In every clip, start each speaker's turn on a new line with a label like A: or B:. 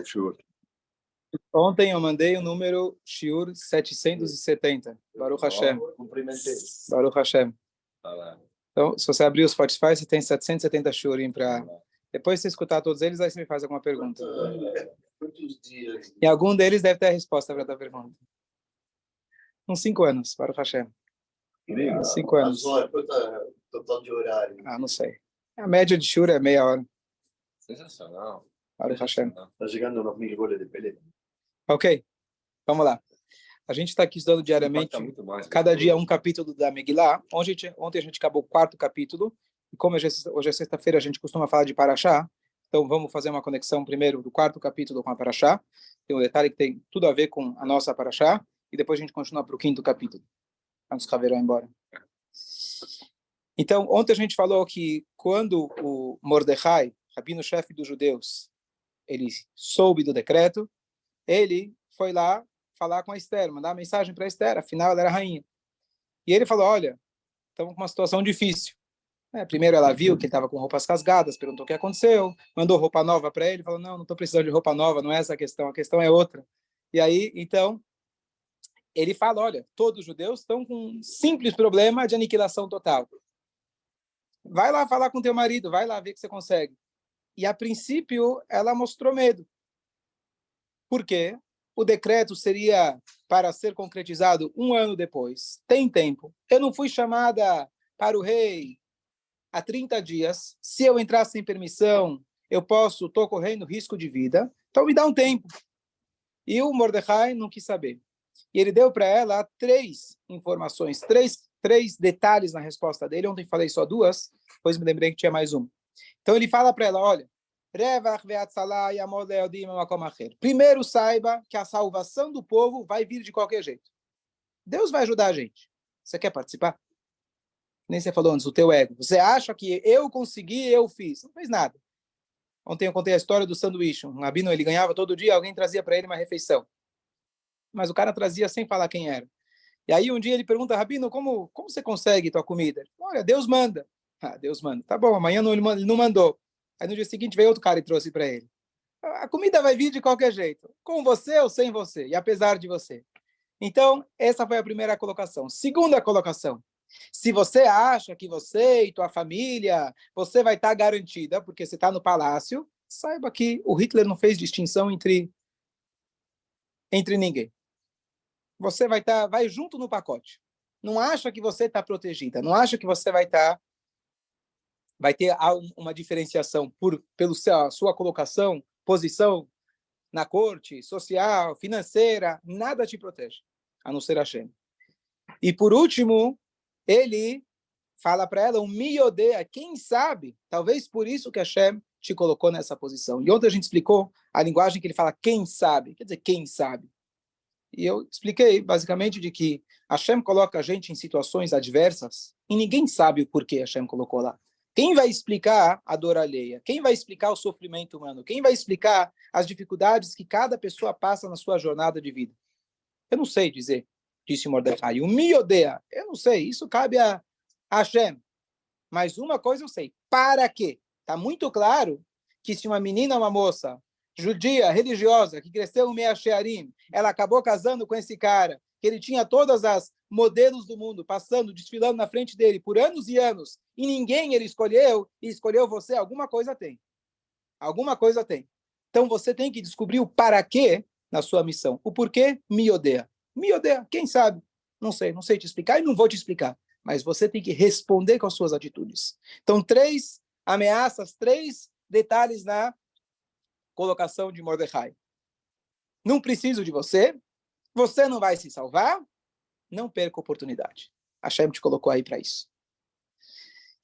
A: Shiur.
B: Ontem eu mandei o número Shiur 770. Baruch Hashem. Baruch Hashem. Então, se você abrir o Spotify, você tem 770 Shurim para... Depois de você escutar todos eles, aí você me faz alguma pergunta. E algum deles deve ter a resposta para a tua pergunta. Uns 5 anos, Baruch Hashem. Uns 5 anos.
C: Total de horário.
B: Não sei. A média de Shur é meia hora.
A: Sensacional.
B: Baruch Hashem.
C: Está chegando nos 1000 goles de Pelé.
B: Ok, vamos lá. A gente está aqui estudando diariamente, cada dia um capítulo da Megillah. Ontem a gente acabou o 4º capítulo. E como hoje é sexta-feira, a gente costuma falar de Parashá. Então vamos fazer uma conexão primeiro do 4º capítulo com a Parashá. Tem um detalhe que tem tudo a ver com a nossa Parashá. E depois a gente continua para o 5º capítulo. Antes que o Javier vá embora. Então, ontem a gente falou que quando o Mordecai, rabino-chefe dos judeus, ele soube do decreto, ele foi lá falar com a Esther, mandar uma mensagem para a Esther, afinal ela era rainha. E ele falou, olha, estamos com uma situação difícil. Primeiro ela viu que ele estava com roupas rasgadas, perguntou o que aconteceu, mandou roupa nova para ele, falou, não estou precisando de roupa nova, não é essa a questão é outra. E aí, então, ele fala, olha, todos os judeus estão com um simples problema de aniquilação total. Vai lá falar com teu marido, vai lá ver que você consegue. E a princípio ela mostrou medo. Por quê? O decreto seria para ser concretizado 1 ano depois. Tem tempo. Eu não fui chamada para o rei há 30 dias. Se eu entrar sem permissão, estou correndo risco de vida. Então me dá um tempo. E o Mordecai não quis saber. E ele deu para ela 3 informações, 3 detalhes na resposta dele. Ontem falei só 2, depois me lembrei que tinha mais um. Então ele fala para ela, olha, primeiro saiba que a salvação do povo vai vir de qualquer jeito. Deus vai ajudar a gente. Você quer participar? Nem você falou antes, o teu ego. Você acha que eu consegui, eu fiz. Não fez nada. Ontem eu contei a história do sanduíche. Um rabino, ele ganhava todo dia, alguém trazia para ele uma refeição. Mas o cara trazia sem falar quem era. E aí um dia ele pergunta, rabino, como você consegue tua comida? Ele fala, olha, Deus manda. Deus manda. Tá bom, amanhã ele não mandou. Aí no dia seguinte veio outro cara e trouxe para ele. A comida vai vir de qualquer jeito, com você ou sem você, e apesar de você. Então, essa foi a primeira colocação. Segunda colocação. Se você acha que você e tua família, você vai estar garantida, porque você está no palácio, saiba que o Hitler não fez distinção entre ninguém. Você vai junto no pacote. Não acha que você está protegida, não acha que você vai ter uma diferenciação pela sua colocação, posição na corte, social, financeira, nada te protege, a não ser Hashem. E por último, ele fala para ela, me odeia, quem sabe, talvez por isso que Hashem te colocou nessa posição. E ontem a gente explicou a linguagem que ele fala, quem sabe, quer dizer, quem sabe. E eu expliquei, basicamente, de que Hashem coloca a gente em situações adversas e ninguém sabe o porquê Hashem colocou lá. Quem vai explicar a dor alheia? Quem vai explicar o sofrimento humano? Quem vai explicar as dificuldades que cada pessoa passa na sua jornada de vida? Eu não sei dizer, disse Mordecai. O me odeia, eu não sei, isso cabe a Hashem. Mas uma coisa eu sei, para quê? Está muito claro que se uma menina, uma moça judia, religiosa, que cresceu em Mea Shearim, ela acabou casando com esse cara, que ele tinha todas as modelos do mundo, desfilando na frente dele por anos e anos, e ninguém ele escolheu, e escolheu você, alguma coisa tem. Alguma coisa tem. Então você tem que descobrir o para quê na sua missão. O porquê me odeia. Me odeia, quem sabe? Não sei te explicar e não vou te explicar. Mas você tem que responder com as suas atitudes. Então, 3 ameaças, 3 detalhes na colocação de Mordecai. Não preciso de você, você não vai se salvar, não perca a oportunidade. Hashem te colocou aí para isso.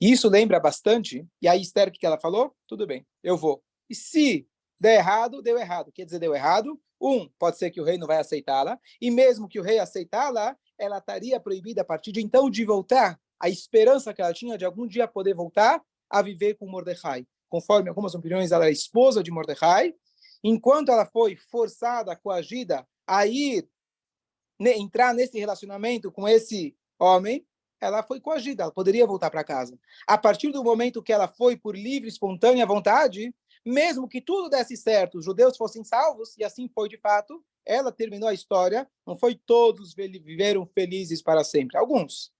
B: E isso lembra bastante, e aí Esther, o que ela falou? Tudo bem, eu vou. E se der errado, deu errado. Quer dizer, deu errado, pode ser que o rei não vai aceitá-la, e mesmo que o rei aceitá-la, ela estaria proibida a partir de então de voltar. A esperança que ela tinha de algum dia poder voltar a viver com Mordecai. Conforme algumas opiniões, ela era esposa de Mordecai. Enquanto ela foi forçada, coagida a entrar nesse relacionamento com esse homem, ela foi coagida, ela poderia voltar para casa. A partir do momento que ela foi por livre, espontânea vontade, mesmo que tudo desse certo, os judeus fossem salvos, e assim foi de fato, ela terminou a história, não foi todos viveram felizes para sempre, alguns,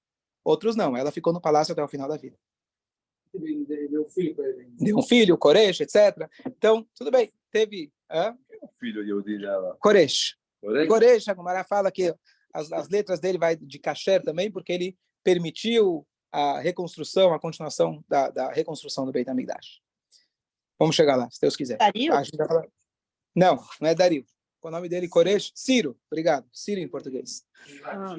B: outros não, ela ficou no palácio até o final da vida.
D: Deu filho para ele.
B: Deu um filho, Koresh, etc. Então, tudo bem, teve
A: O filho Yehudi dela.
B: Koresh.
A: Correto?
B: Koresh, a Gemara fala que as letras dele vai de kasher também, porque ele permitiu a reconstrução, a continuação da reconstrução do Beit HaMikdash. Vamos chegar lá, se Deus quiser.
E: Dario?
B: A gente vai falar... Não, não é Dario. O nome dele, Koresh, Ciro. Obrigado. Ciro em português.
E: Ah.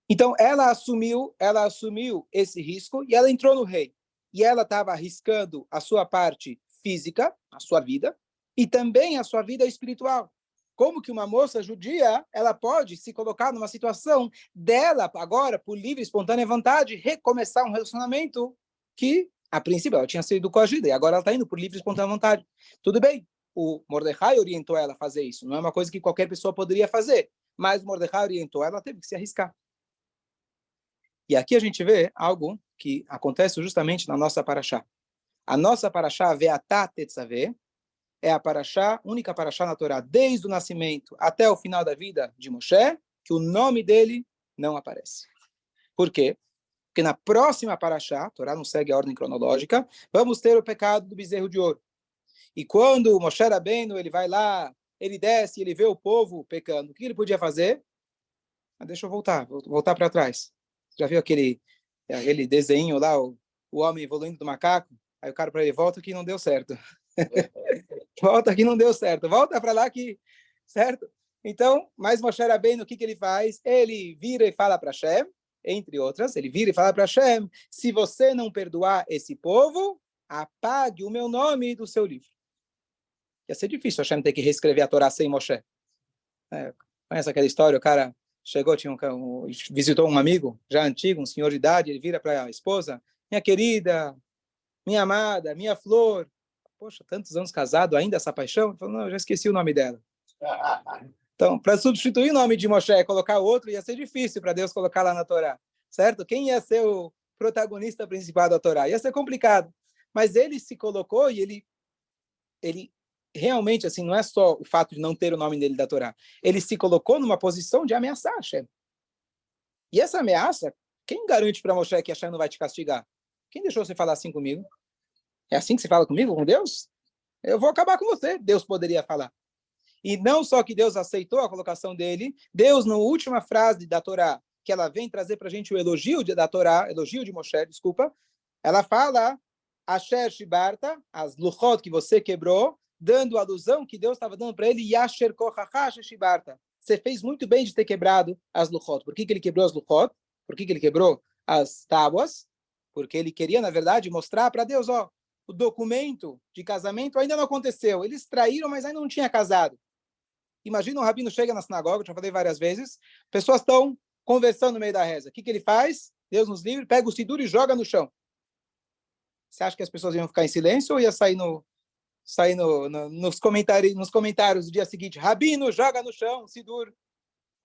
B: Então, ela assumiu esse risco e ela entrou no rei. E ela estava arriscando a sua parte física, a sua vida, e também a sua vida espiritual. Como que uma moça judia, ela pode se colocar numa situação dela, agora, por livre e espontânea vontade, recomeçar um relacionamento que, a princípio, ela tinha sido coagida, e agora ela está indo por livre e espontânea vontade. Tudo bem, o Mordecai orientou ela a fazer isso, não é uma coisa que qualquer pessoa poderia fazer, mas o Mordecai orientou ela, teve que se arriscar. E aqui a gente vê algo que acontece justamente na nossa paraxá. A nossa paraxá, Veatá Tetzaveh, é a paraxá, única paraxá na Torá, desde o nascimento até o final da vida de Moshe, que o nome dele não aparece. Por quê? Porque na próxima paraxá, a Torá não segue a ordem cronológica, vamos ter o pecado do bezerro de ouro. E quando Moshe Rabbeinu, ele vai lá, ele desce, ele vê o povo pecando, o que ele podia fazer? Deixa eu voltar para trás. Já viu aquele desenho lá, o homem evoluindo do macaco? Aí o cara para ele, volta que não deu certo. Volta que não deu certo. Volta para lá que... Certo? Então, mas Moshe Rabbeinu, o que ele faz? Ele vira e fala para Hashem, entre outras, ele vira e fala para Hashem, se você não perdoar esse povo, apague o meu nome do seu livro. Ia ser difícil Hashem ter que reescrever a Torá sem Moshe. Conhece aquela história? O cara chegou, visitou um amigo, já antigo, um senhor de idade, ele vira para a esposa, minha querida, minha amada, minha flor. Poxa, tantos anos casado, ainda essa paixão? Ele falou, não, eu já esqueci o nome dela. Então, para substituir o nome de Moshe e colocar outro, ia ser difícil para Deus colocar lá na Torá, certo? Quem ia ser o protagonista principal da Torá? Ia ser complicado. Mas ele se colocou e ele realmente, assim, não é só o fato de não ter o nome dele da Torá. Ele se colocou numa posição de ameaçar Hashem. E essa ameaça, quem garante para Moshe que Hashem não vai te castigar? Quem deixou você falar assim comigo? É assim que você fala comigo, com Deus? Eu vou acabar com você, Deus poderia falar. E não só que Deus aceitou a colocação dele, Deus, na última frase da Torá, que ela vem trazer para a gente o elogio da Torá, elogio de Moshe, desculpa, ela fala, Asher Shibarta, as luchot que você quebrou, dando a alusão que Deus estava dando para ele, Yasher Kochacha Shibarta. Você fez muito bem de ter quebrado as luchot. Por que ele quebrou as luchot? Por que ele quebrou as tábuas? Porque ele queria, na verdade, mostrar para Deus, ó, o documento de casamento ainda não aconteceu. Eles traíram, mas ainda não tinha casado. Imagina um rabino chega na sinagoga, já falei várias vezes, pessoas estão conversando no meio da reza. O que ele faz? Deus nos livre, pega o sidur e joga no chão. Você acha que as pessoas iam ficar em silêncio ou ia sair nos comentários do dia seguinte? Rabino, joga no chão o sidur.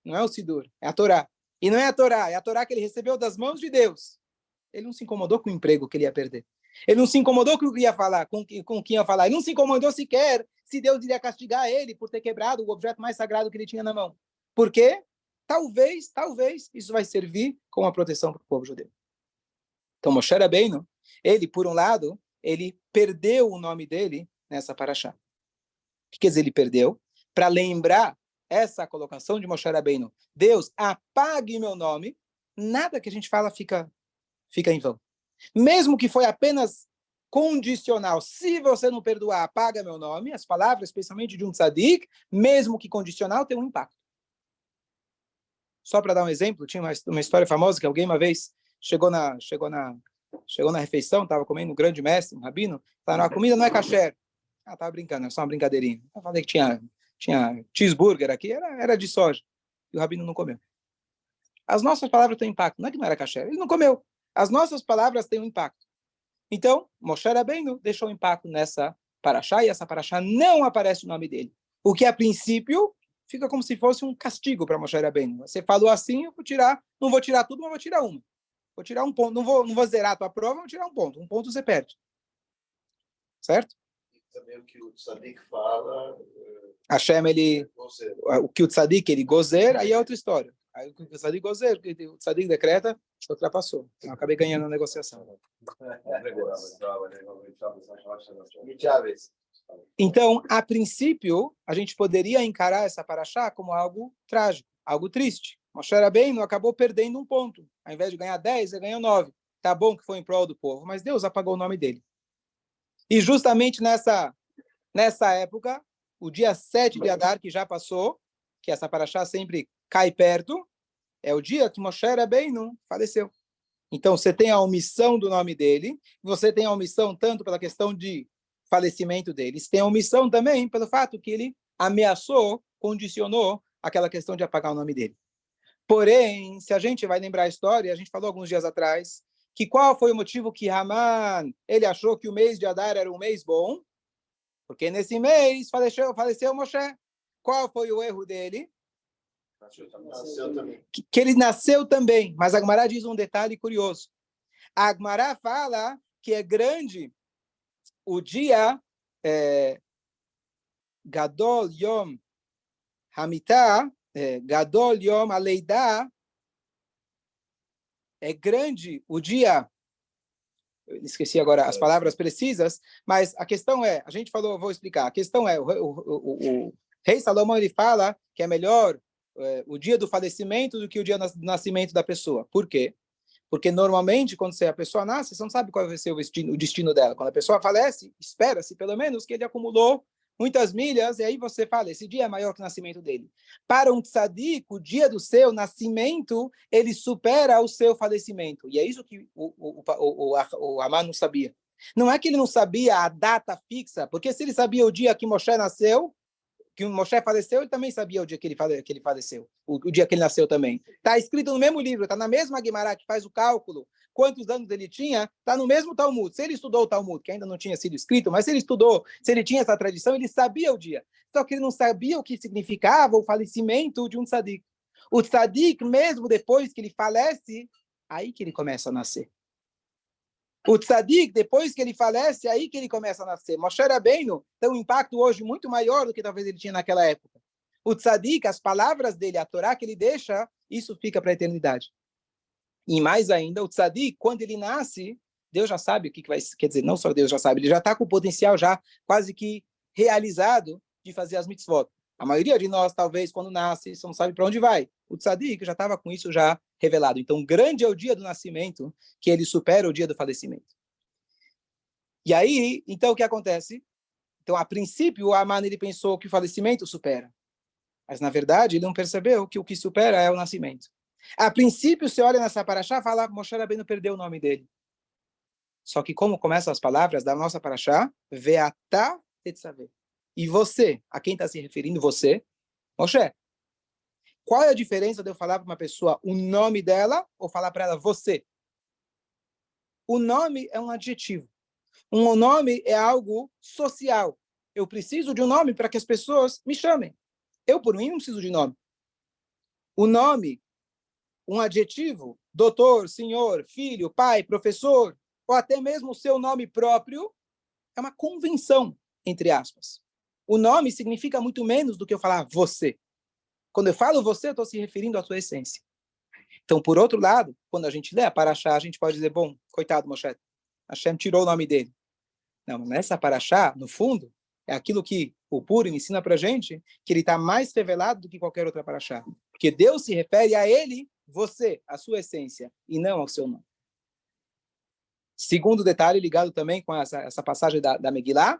B: Não é o sidur, é a Torá. E não é a Torá que ele recebeu das mãos de Deus. Ele não se incomodou com o emprego que ele ia perder. Ele não se incomodou com o que ia falar, com quem ia falar. Ele não se incomodou sequer se Deus iria castigar ele por ter quebrado o objeto mais sagrado que ele tinha na mão. Por quê? Talvez, isso vai servir como uma proteção para o povo judeu. Então, Moshe Rabbeinu, ele, por um lado, ele perdeu o nome dele nessa paraxá. O que quer dizer ele perdeu? Para lembrar essa colocação de Moshe Rabbeinu, Deus, apague meu nome, nada que a gente fala fica em vão. Mesmo que foi apenas condicional, se você não perdoar, apaga meu nome, as palavras, especialmente de um tzadik, mesmo que condicional, tem um impacto. Só para dar um exemplo, tinha uma história famosa que alguém uma vez chegou na refeição, estava comendo um grande mestre, um rabino, falou, a comida não é kasher. Estava brincando, era só uma brincadeirinha. Eu falei que tinha cheeseburger aqui, era de soja. E o rabino não comeu. As nossas palavras têm impacto, não é que não era kasher, ele não comeu. As nossas palavras têm um impacto. Então, Moshe Rabbeinu deixou um impacto nessa paraxá, e essa paraxá não aparece o nome dele. O que, a princípio, fica como se fosse um castigo para Moshe Rabbeinu. Você falou assim, eu vou tirar, não vou tirar tudo, mas vou tirar uma. Vou tirar um ponto, não vou zerar a tua prova, vou tirar um ponto. Um ponto você perde. Certo?
C: Também o que o Tzadik fala,
B: Hashem, ele,
C: você,
B: o que o tzadik, ele gozer, aí é outra história. Aí o que o tzadik gozer, o que o tzadik decreta, ultrapassou. Então, eu acabei ganhando a negociação.
C: e Chaves.
B: Então, a princípio, a gente poderia encarar essa paraxá como algo trágico, algo triste. Moshe Rabbeinu acabou perdendo um ponto. Ao invés de ganhar 10, ele ganhou 9. Tá bom que foi em prol do povo, mas Deus apagou o nome dele. E justamente nessa época, o dia 7 de Adar, que já passou, que essa paraxá sempre cai perto, é o dia que Moshe Rabbeinu faleceu. Então, você tem a omissão do nome dele, você tem a omissão tanto pela questão de falecimento dele, você tem a omissão também pelo fato que ele ameaçou, condicionou aquela questão de apagar o nome dele. Porém, se a gente vai lembrar a história, a gente falou alguns dias atrás, que qual foi o motivo que Haman, ele achou que o mês de Adar era um mês bom? Porque nesse mês faleceu Moshe. Qual foi o erro dele?
C: Nasceu também.
B: Que ele nasceu também. Mas a Gemara diz um detalhe curioso. A Gemara fala que é grande o dia Gadol Yom Hamitah, Gadol Yom Aleidá, é grande o dia, eu esqueci agora as palavras precisas, mas a questão é, a gente falou, vou explicar, a questão é, o rei Salomão, ele fala que é melhor o dia do falecimento do que o dia do nascimento da pessoa. Por quê? Porque normalmente, quando a pessoa nasce, você não sabe qual vai ser o destino dela. Quando a pessoa falece, espera-se pelo menos que ele acumulou muitas milhas, e aí você fala, esse dia é maior que o nascimento dele. Para um tzadik, o dia do seu nascimento, ele supera o seu falecimento. E é isso que o Amã não sabia. Não é que ele não sabia a data fixa, porque se ele sabia o dia que Moshe nasceu, que o Moshe faleceu, ele também sabia o dia que ele faleceu, o dia que ele nasceu também. Está escrito no mesmo livro, está na mesma Guimará que faz o cálculo, quantos anos ele tinha, está no mesmo Talmud. Se ele estudou o Talmud, que ainda não tinha sido escrito, mas se ele estudou, se ele tinha essa tradição, ele sabia o dia. Só que ele não sabia o que significava o falecimento de um tzadik. O tzadik, mesmo depois que ele falece, aí que ele começa a nascer. O tzadik, depois que ele falece, é aí que ele começa a nascer. Moshe Rabbeinu tem um impacto hoje muito maior do que talvez ele tinha naquela época. O tzadik, as palavras dele, a Torá que ele deixa, isso fica para a eternidade. E mais ainda, o tzadik, quando ele nasce, Deus já sabe o que vai... Quer dizer, não só Deus já sabe, ele já está com o potencial já quase que realizado de fazer as mitzvot. A maioria de nós, talvez, quando nasce, não sabe para onde vai. O tzadik já estava com isso já revelado. Então, grande é o dia do nascimento, que ele supera o dia do falecimento. E aí, então, o que acontece? Então, a princípio, o Aman, ele pensou que o falecimento supera. Mas, na verdade, ele não percebeu que o que supera é o nascimento. A princípio, você olha nessa paraxá e fala, Moshe Rabbeinu perdeu o nome dele. Só que como começam as palavras da nossa paraxá, Veatá tetzaveh. E você, a quem está se referindo você? Moshe. Qual é a diferença de eu falar para uma pessoa o nome dela ou falar para ela você? O nome é um adjetivo. Um nome é algo social. Eu preciso de um nome para que as pessoas me chamem. Eu, por mim, não preciso de nome. O nome, um adjetivo, doutor, senhor, filho, pai, professor, ou até mesmo o seu nome próprio, é uma convenção, entre aspas. O nome significa muito menos do que eu falar você. Quando eu falo você, eu estou se referindo à sua essência. Então, por outro lado, quando a gente lê a paraxá, a gente pode dizer, bom, coitado, Moshe, Hashem tirou o nome dele. Não, nessa paraxá, no fundo, é aquilo que o Purim ensina para a gente, que ele está mais revelado do que qualquer outra paraxá. Porque Deus se refere a ele, você, a sua essência, e não ao seu nome. Segundo detalhe, ligado também com essa passagem da Megilá,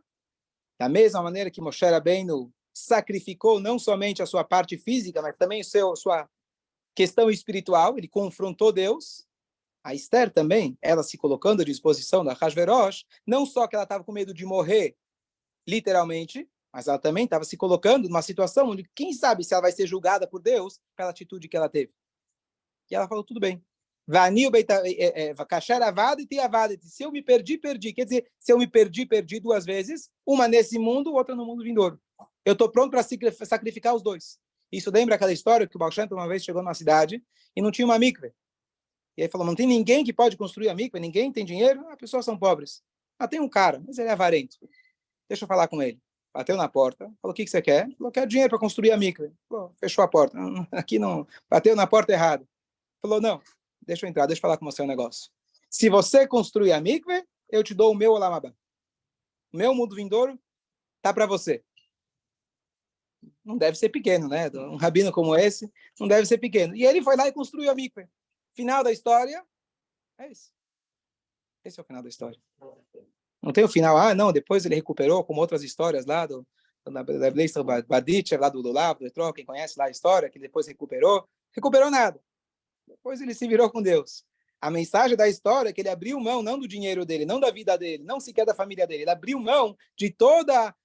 B: da mesma maneira que Moshe Rabbeinu sacrificou não somente a sua parte física, mas também sua questão espiritual, ele confrontou Deus. A Esther também, ela se colocando à disposição da Ahasverosh, não só que ela estava com medo de morrer, literalmente, mas ela também estava se colocando numa situação onde, quem sabe se ela vai ser julgada por Deus pela atitude que ela teve. E ela falou, tudo bem. Se eu me perdi, perdi. Quer dizer, se eu me perdi, perdi duas vezes, uma nesse mundo, outra no mundo vindouro. Eu estou pronto para sacrificar os dois. Isso lembra aquela história que o Baal Shem Tov uma vez chegou numa cidade e não tinha uma mikve. E aí falou, não tem ninguém que pode construir a mikve, ninguém tem dinheiro, as pessoas são pobres. Ah, tem um cara, mas ele é avarento. deixa eu falar com ele. Bateu na porta, falou, o que você quer? Falou, quero dinheiro para construir a mikve. Fechou a porta. Aqui não, bateu na porta errada. Falou, não, deixa eu entrar, deixa eu falar com você um negócio. Se você construir a mikve, eu te dou o meu Olam Haba. O meu mundo vindouro tá para você. Não deve ser pequeno, né? Um rabino como esse, não deve ser pequeno. E ele foi lá e construiu a mikve. Final da história, é isso. Esse é o final da história. Não tem o final, não, depois ele recuperou, como outras histórias lá da Bleister Baditcher, lá do Lulav, do Etró, quem conhece lá a história, que depois recuperou nada. Depois ele se virou com Deus. A mensagem da história é que ele abriu mão, não do dinheiro dele, não da vida dele, não sequer da família dele, ele abriu mão de toda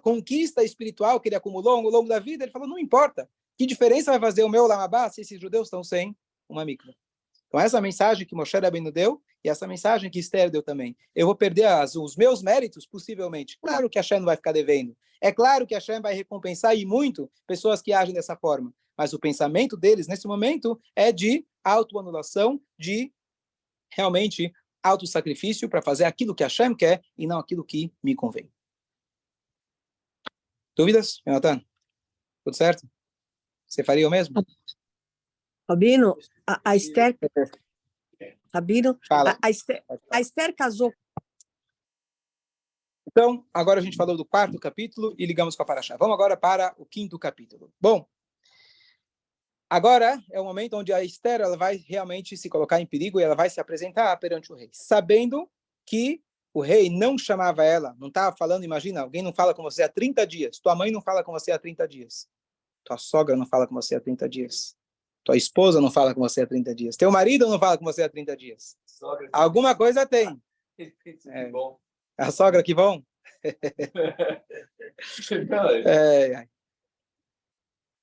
B: conquista espiritual que ele acumulou ao longo da vida. Ele falou, não importa, que diferença vai fazer o meu Olam Haba se esses judeus estão sem uma mikvah? Então, essa mensagem que Moshe Rabbeinu deu, e essa mensagem que Esther deu também. Eu vou perder os meus méritos, possivelmente. Claro que Hashem não vai ficar devendo. É claro que Hashem vai recompensar, e muito, pessoas que agem dessa forma. Mas o pensamento deles, nesse momento, é de autoanulação, de realmente autossacrifício para fazer aquilo que Hashem quer e não aquilo que me convém. Dúvidas, Jonathan? Tudo certo? Você faria o mesmo?
E: Rabino, a Esther... Rabino, a Esther casou.
B: Então, agora a gente falou do 4º capítulo e ligamos com a Parashá. Vamos agora para o 5º capítulo. Bom, agora é o momento onde a Esther ela vai realmente se colocar em perigo e ela vai se apresentar perante o rei, sabendo que o rei não chamava ela, não estava falando, imagina, alguém não fala com você há 30 dias, tua mãe não fala com você há 30 dias, tua sogra não fala com você há 30 dias, tua esposa não fala com você há 30 dias, teu marido não fala com você há 30 dias. Alguma coisa tem. É. A sogra que bom.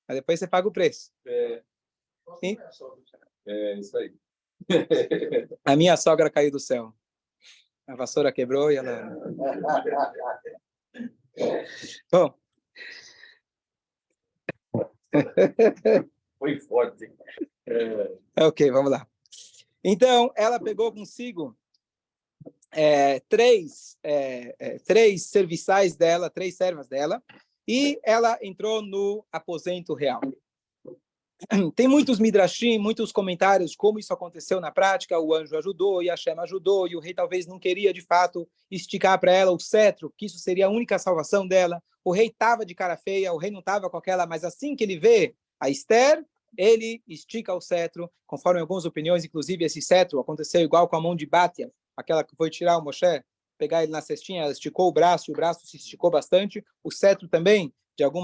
B: Mas depois você paga o preço. Sim?
A: Isso aí.
B: A minha sogra caiu do céu. A vassoura quebrou e ela... Bom.
A: Foi forte.
B: Ok, vamos lá. Então, ela pegou consigo três serviçais dela, 3 servas dela, e ela entrou no aposento real. Tem muitos midrashim, muitos comentários como isso aconteceu na prática. O anjo ajudou e Hashem ajudou, e o rei talvez não queria de fato esticar para ela o cetro, que isso seria a única salvação dela. O rei estava de cara feia, o rei não estava com aquela, mas assim que ele vê a Esther, ele estica o cetro, conforme algumas opiniões, inclusive esse cetro aconteceu igual com a mão de Batia, aquela que foi tirar o Moshe, pegar ele na cestinha, ela esticou o braço, e o braço se esticou bastante. O cetro também,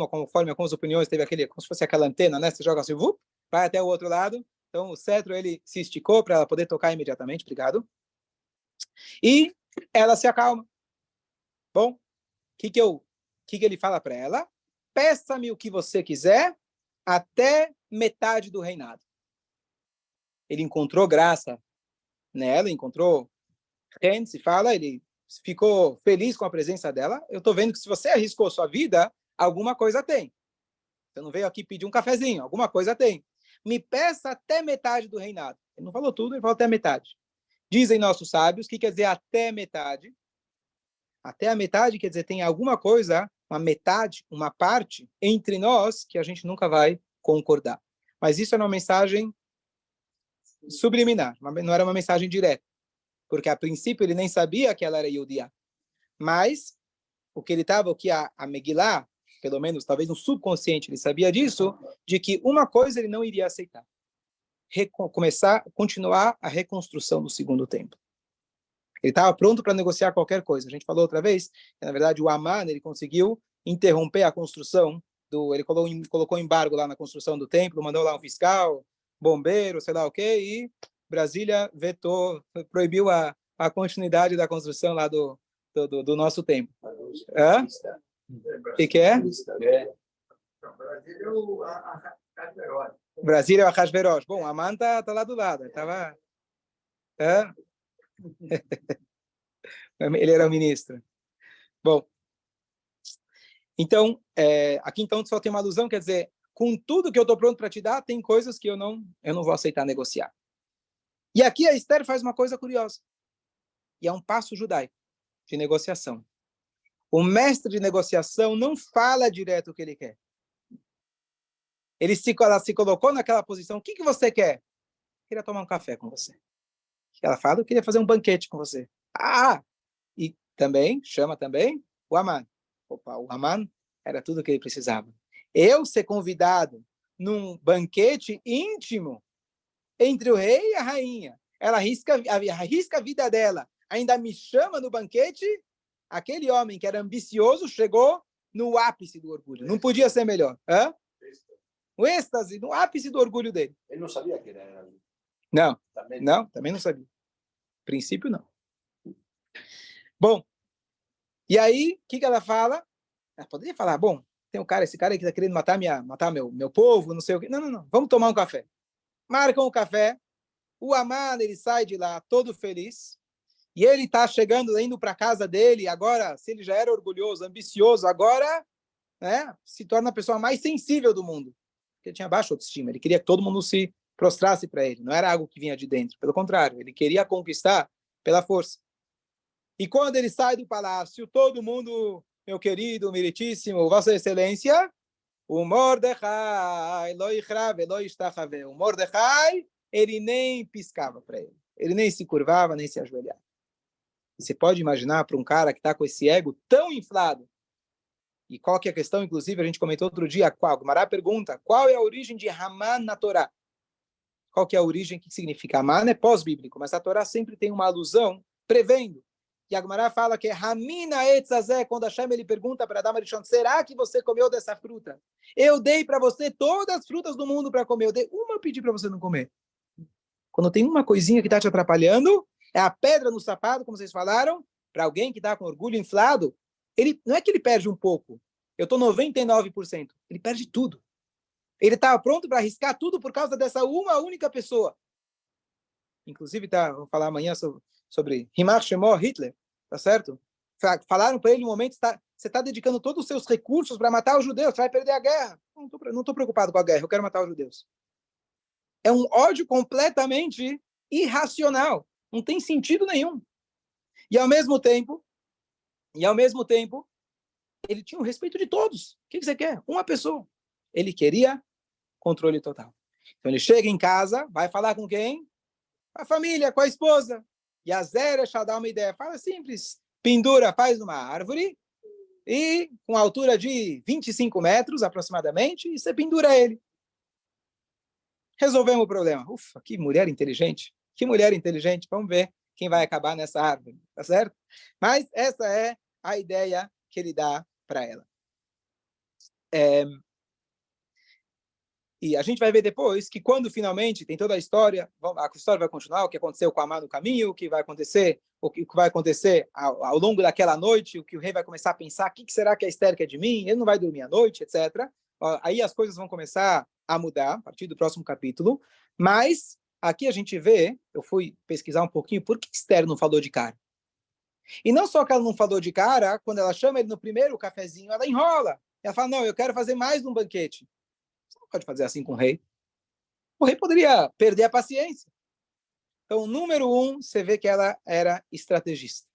B: conforme algumas opiniões, teve aquele, como se fosse aquela antena, né? Você joga assim, vai até o outro lado. Então, o cetro, ele se esticou para ela poder tocar imediatamente. Obrigado. E ela se acalma. Bom, o que ele fala para ela? Peça-me o que você quiser até metade do reinado. Ele encontrou graça nela, encontrou se fala, ele ficou feliz com a presença dela. Eu estou vendo que se você arriscou sua vida, alguma coisa tem. Você não veio aqui pedir um cafezinho, alguma coisa tem. Me peça até metade do reinado. Ele não falou tudo, ele falou até metade. Dizem nossos sábios, que quer dizer até metade? Até a metade quer dizer tem alguma coisa, uma metade, uma parte entre nós que a gente nunca vai concordar. Mas isso é uma mensagem subliminar, não era uma mensagem direta. Porque a princípio ele nem sabia que ela era Yehudiá. Mas o que a Megillah, pelo menos talvez no subconsciente ele sabia disso, de que uma coisa ele não iria aceitar. Continuar a reconstrução do segundo templo. Ele estava pronto para negociar qualquer coisa. A gente falou outra vez, que na verdade o Aman, ele conseguiu interromper a construção, ele colocou embargo lá na construção do templo, mandou lá um fiscal, bombeiro, sei lá o quê, e Brasília vetou, proibiu a continuidade da construção lá do nosso templo. O que é? Brasília é o Ahasverosh. Bom, a Aman tá lá do lado. Ele era o ministro. Bom, então, aqui então só tem uma alusão, quer dizer, com tudo que eu estou pronto para te dar, tem coisas que eu não vou aceitar negociar. E aqui a Esther faz uma coisa curiosa. E é um passo judaico de negociação. O mestre de negociação não fala direto o que ele quer. Ela se colocou naquela posição. O que você quer? Queria tomar um café com você. Ela fala, eu queria fazer um banquete com você. E também, chama também o Haman. Opa, o Haman era tudo o que ele precisava. Eu ser convidado num banquete íntimo entre o rei e a rainha. Ela arrisca a vida dela. Ainda me chama no banquete. Aquele homem que era ambicioso chegou no ápice do orgulho. Não podia ser melhor. O êxtase, no ápice do orgulho dele.
C: Ele não sabia que era.
B: Não,
C: Também.
B: também não sabia. Princípio, não. Bom, e aí, o que ela fala? Ela poderia falar, bom, tem esse cara aí que está querendo matar meu povo, não sei o quê. Não. Vamos tomar um café. Marcam o café. O Haman, ele sai de lá todo feliz. E ele está chegando, indo para a casa dele. Agora, se ele já era orgulhoso, ambicioso, agora, né, se torna a pessoa mais sensível do mundo. Porque ele tinha baixa autoestima. Ele queria que todo mundo se prostrasse para ele. Não era algo que vinha de dentro. Pelo contrário, ele queria conquistar pela força. E quando ele sai do palácio, todo mundo, meu querido, meritíssimo, Vossa Excelência, o Mordecai, o Mordecai, ele nem piscava para ele. Ele nem se curvava, nem se ajoelhava. Você pode imaginar para um cara que está com esse ego tão inflado. E qual que é a questão? Inclusive, a gente comentou outro dia, qual? Gumará pergunta, qual é a origem de Haman na Torá? Qual que é a origem? O que significa? Haman é pós-bíblico, mas a Torá sempre tem uma alusão, prevendo. E a Gumará fala que é Hamina etzazé, quando Hashem ele pergunta para Adam Arishon, será que você comeu dessa fruta? Eu dei para você todas as frutas do mundo para comer, eu dei uma, eu pedi para você não comer. Quando tem uma coisinha que está te atrapalhando, é a pedra no sapato, como vocês falaram, para alguém que está com orgulho inflado, ele não é que ele perde um pouco, eu estou 99%, ele perde tudo. Ele está pronto para arriscar tudo por causa dessa uma única pessoa. Inclusive, vou falar amanhã sobre Himar Shemor, Hitler, tá certo? Falaram para ele um momento, você está dedicando todos os seus recursos para matar os judeus, você vai perder a guerra. Não estou preocupado com a guerra, eu quero matar os judeus. É um ódio completamente irracional, não tem sentido nenhum. E ao mesmo tempo, ele tinha o respeito de todos. O que você quer? Uma pessoa. Ele queria controle total. Então ele chega em casa, vai falar com quem? Com a família, com a esposa. E a Zeresh dá uma ideia, fala simples, pendura, faz uma árvore, e com altura de 25 metros aproximadamente, e você pendura ele. Resolvemos o problema. Ufa, que mulher inteligente. Vamos ver quem vai acabar nessa árvore, tá certo? Mas essa é a ideia que ele dá para ela. E a gente vai ver depois que quando finalmente tem toda a história vai continuar, o que aconteceu com Amã no caminho, o que vai acontecer ao longo daquela noite, o que o rei vai começar a pensar, o que será que a Esther quer de mim? Ele não vai dormir à noite, etc. Aí as coisas vão começar a mudar a partir do próximo capítulo, mas aqui a gente vê, eu fui pesquisar um pouquinho, por que Esther não falou de cara? E não só que ela não falou de cara, quando ela chama ele no primeiro cafezinho, ela enrola. Ela fala, não, eu quero fazer mais um banquete. Você não pode fazer assim com o rei. O rei poderia perder a paciência. Então, número 1, você vê que ela era estrategista.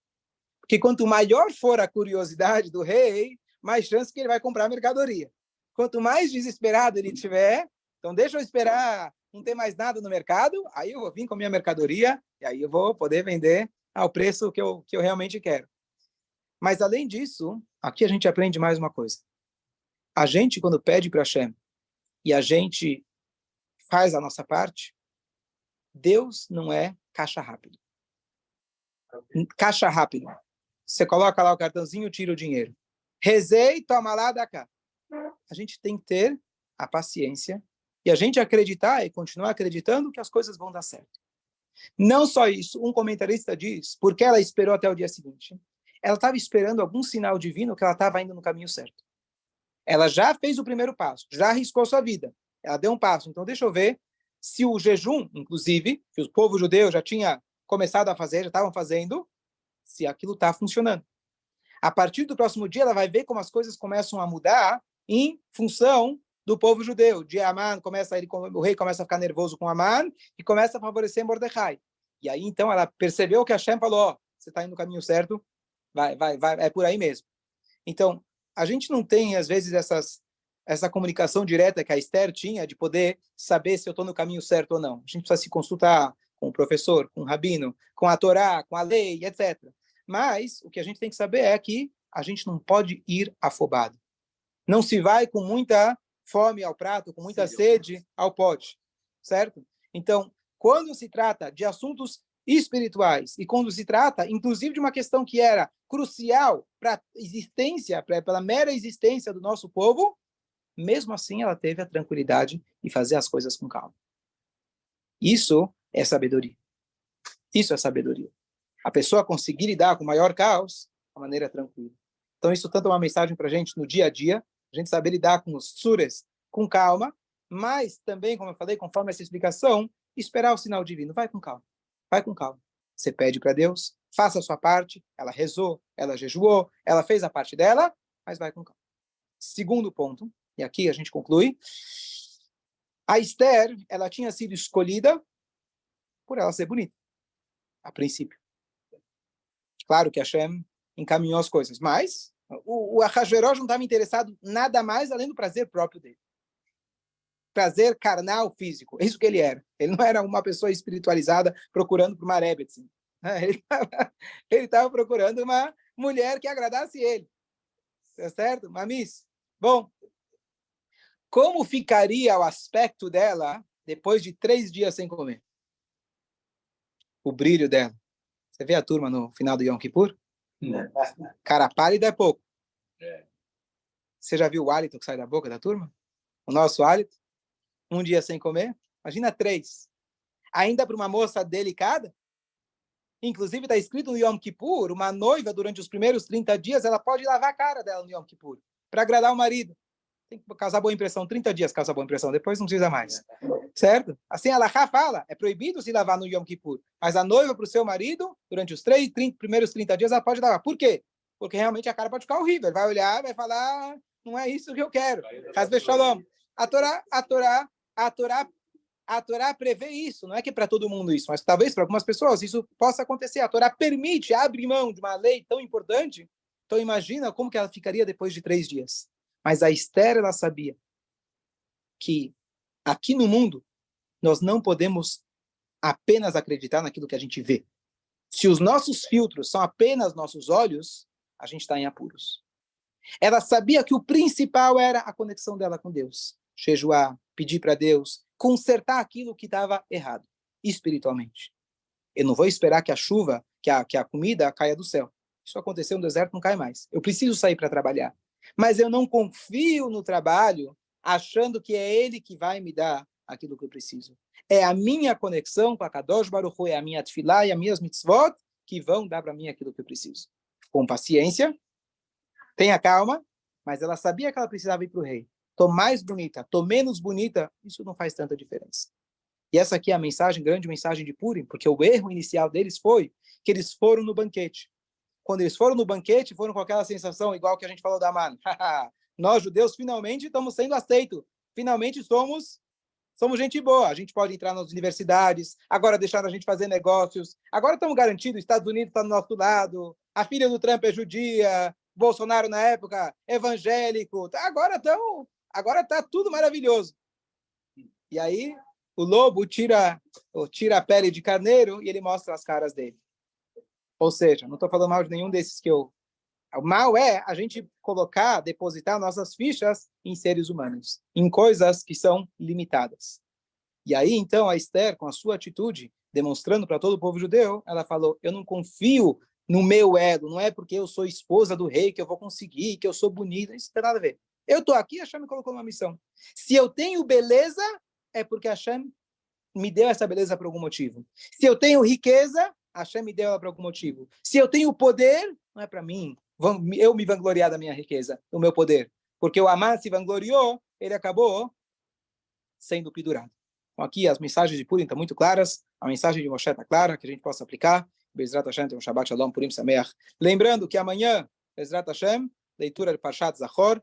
B: Porque quanto maior for a curiosidade do rei, mais chance que ele vai comprar mercadoria. Quanto mais desesperado ele tiver, então deixa eu esperar, não ter mais nada no mercado, aí eu vou vir com a minha mercadoria, e aí eu vou poder vender ao preço que eu realmente quero. Mas, além disso, aqui a gente aprende mais uma coisa. A gente, quando pede para Hashem, e a gente faz a nossa parte, Deus não é caixa rápido. Caixa rápido. Você coloca lá o cartãozinho, tira o dinheiro. Rezei, toma lá, dá cá. A gente tem que ter a paciência e a gente acreditar e continuar acreditando que as coisas vão dar certo. Não só isso, um comentarista diz, porque ela esperou até o dia seguinte, ela estava esperando algum sinal divino que ela estava indo no caminho certo. Ela já fez o primeiro passo, já arriscou sua vida. Ela deu um passo. Então, deixa eu ver se o jejum, inclusive, que o povo judeu já tinha começado a fazer, já estavam fazendo, se aquilo está funcionando. A partir do próximo dia, ela vai ver como as coisas começam a mudar em função do povo judeu. De Amã, o rei começa a ficar nervoso com Amã e começa a favorecer Mordecai. E aí, então, ela percebeu que Hashem falou, você está indo no caminho certo, vai, é por aí mesmo. Então, a gente não tem, às vezes, essa comunicação direta que a Esther tinha de poder saber se eu estou no caminho certo ou não. A gente precisa se consultar com o professor, com o rabino, com a Torá, com a lei, etc. Mas o que a gente tem que saber é que a gente não pode ir afobado. Não se vai com muita fome ao prato, com muita sede ao pote, certo? Então, quando se trata de assuntos espirituais e quando se trata, inclusive, de uma questão que era crucial para a existência, pela mera existência do nosso povo, mesmo assim ela teve a tranquilidade de fazer as coisas com calma. Isso é sabedoria. Isso é sabedoria. A pessoa conseguir lidar com o maior caos de maneira tranquila. Então isso tanto é uma mensagem para a gente no dia a dia, a gente saber lidar com os tsuras com calma, mas também, como eu falei, conforme essa explicação, esperar o sinal divino. Vai com calma. Vai com calma. Você pede para Deus, faça a sua parte, ela rezou, ela jejuou, ela fez a parte dela, mas vai com calma. Segundo ponto, e aqui a gente conclui, a Esther, ela tinha sido escolhida por ela ser bonita, a princípio. Claro que Hashem encaminhou as coisas, mas o Ahasverosh não estava interessado nada mais além do prazer próprio dele. Prazer carnal, físico. É isso que ele era. Ele não era uma pessoa espiritualizada procurando por uma Rebbetzin. Ele estava procurando uma mulher que agradasse ele. Tá certo? Mamis? Bom, como ficaria o aspecto dela depois de 3 dias sem comer? O brilho dela. Você vê a turma no final do Yom Kippur? Cara pálida é pouco. Você já viu o hálito que sai da boca da turma? O nosso hálito? 1 dia sem comer? Imagina 3. Ainda para uma moça delicada? Inclusive está escrito no Yom Kippur, uma noiva durante os primeiros 30 dias, ela pode lavar a cara dela no Yom Kippur, para agradar o marido. Tem que causar boa impressão, 30 dias causa boa impressão, depois não precisa mais. Certo? Assim a Alahá fala, é proibido se lavar no Yom Kippur, mas a noiva para o seu marido, durante os primeiros 30 dias, ela pode lavar. Por quê? Porque realmente a cara pode ficar horrível, ele vai olhar, vai falar, não é isso que eu quero. Hasbe Shalom. A Torá prevê isso, não é que é para todo mundo isso, mas talvez para algumas pessoas isso possa acontecer. A Torá permite, abre mão de uma lei tão importante, então imagina como que ela ficaria depois de 3 dias. Mas a Esther, ela sabia que aqui no mundo nós não podemos apenas acreditar naquilo que a gente vê. Se os nossos filtros são apenas nossos olhos, a gente está em apuros. Ela sabia que o principal era a conexão dela com Deus. Jejuar, pedir para Deus, consertar aquilo que estava errado, espiritualmente. Eu não vou esperar que a chuva, que a comida caia do céu. Isso aconteceu no deserto, não cai mais. Eu preciso sair para trabalhar. Mas eu não confio no trabalho, achando que é ele que vai me dar aquilo que eu preciso. É a minha conexão com a Kadosh Baruch Hu, é a minha tefilá e as minhas mitzvot que vão dar para mim aquilo que eu preciso. Com paciência, tenha calma, mas ela sabia que ela precisava ir para o rei. Tô mais bonita, tô menos bonita, isso não faz tanta diferença. E essa aqui é a mensagem, grande mensagem de Purim, porque o erro inicial deles foi que eles foram no banquete. Quando eles foram no banquete, foram com aquela sensação, igual que a gente falou da Amman. Nós, judeus, finalmente estamos sendo aceitos. Finalmente somos gente boa. A gente pode entrar nas universidades, agora deixaram a gente fazer negócios. Agora estamos garantidos, Estados Unidos está do nosso lado, a filha do Trump é judia, Bolsonaro, na época, evangélico. Agora está tudo maravilhoso. E aí, o lobo tira a pele de carneiro e ele mostra as caras dele. Ou seja, não estou falando mal de nenhum desses que eu... O mal é a gente depositar nossas fichas em seres humanos, em coisas que são limitadas. E aí, então, a Esther, com a sua atitude, demonstrando para todo o povo judeu, ela falou, eu não confio no meu ego, não é porque eu sou esposa do rei que eu vou conseguir, que eu sou bonita, isso não tem nada a ver. Eu estou aqui, Hashem me colocou numa missão. Se eu tenho beleza, é porque Hashem me deu essa beleza por algum motivo. Se eu tenho riqueza, Hashem me deu ela por algum motivo. Se eu tenho poder, não é para mim. Eu me vangloriar da minha riqueza, do meu poder. Porque o Amã se vangloriou, ele acabou sendo pendurado. Então aqui as mensagens de Purim estão muito claras, a mensagem de Moshe está clara, que a gente possa aplicar. Bezrat Hashem, tem um Shabbat Shalom, Purim Sameach. Lembrando que amanhã, Bezrat Hashem, leitura de Parshat Zachor.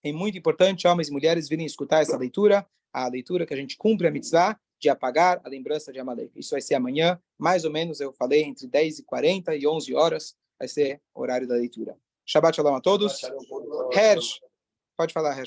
B: É muito importante homens e mulheres virem escutar essa leitura, a leitura que a gente cumpre a mitzvah de apagar a lembrança de Amalek. Isso vai ser amanhã, mais ou menos, eu falei, entre 10h40 e 11 horas, vai ser o horário da leitura. Shabbat Shalom a todos. Hersh, pode falar, Hersh.